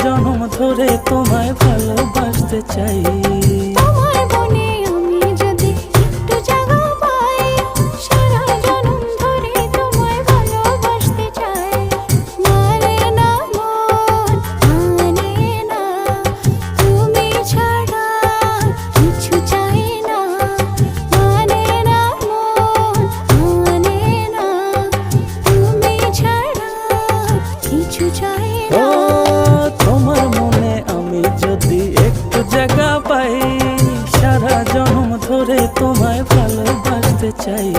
জনম ধরে তোমায় ভালোবাসতে চাই। তোমার বনে আমি যদি একটু জায়গা পাই, সারা জনম ধরে তোমায় ভালোবাসতে চাই। মানে না মন, মানে না, তুমি ছাড়া কিছু চাই না। মানে না মন, মানে না, তুমি ছাড়া কিছু চাই না। ও তোমার মনে আমি যদি একটু জায়গা পাই, সারা জনম ধরে তোমায় ভালোবাসতে চাই।